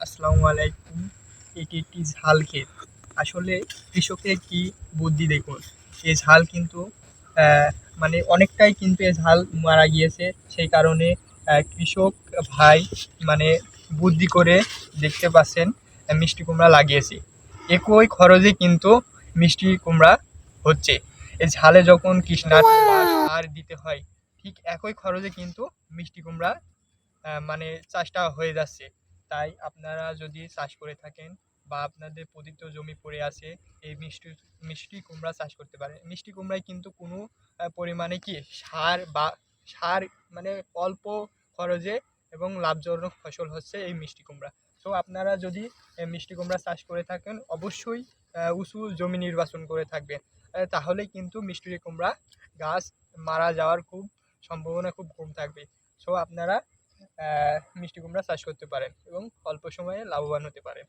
আসসালামু আলাইকুম। এটি একটি ঝাল ক্ষেত। আসলে কৃষকের কি বুদ্ধি দেখুন। এই ঝাল কিন্তু আহ, মানে অনেকটাই কিন্তু এই ঝাল মারা গিয়েছে। সেই কারণে কৃষক ভাই মানে বুদ্ধি করে দেখতে পাচ্ছেন মিষ্টি কুমড়া লাগিয়েছে। একই খরচে কিন্তু মিষ্টি কুমড়া হচ্ছে। এই ঝালে যখন কীটনাশক বা সার দিতে হয়, ঠিক একই খরচে কিন্তু মিষ্টি কুমড়া মানে চাষটা হয়ে যাচ্ছে। তাই আপনারা যদি চাষ করে থাকেন বা আপনাদের পতিত জমি পড়ে আছে, এই মিষ্টি কুমড়া চাষ করতে পারেন। মিষ্টি কুমড়ায় কিন্তু কোনো পরিমাণে কি সার মানে অল্প খরচে এবং লাভজনক ফসল হচ্ছে এই মিষ্টি কুমড়া। তো আপনারা যদি মিষ্টি কুমড়া চাষ করে থাকেন, অবশ্যই উঁচু জমি নির্বাচন করে থাকবেন। তাহলেই কিন্তু মিষ্টি কুমড়া গাছ মারা যাওয়ার সম্ভাবনা খুব কম থাকবে। সো আপনারা মিষ্টি কুমড়া চাষ করতে পারেন এবং অল্প সময়ে লাভবান হতে পারেন।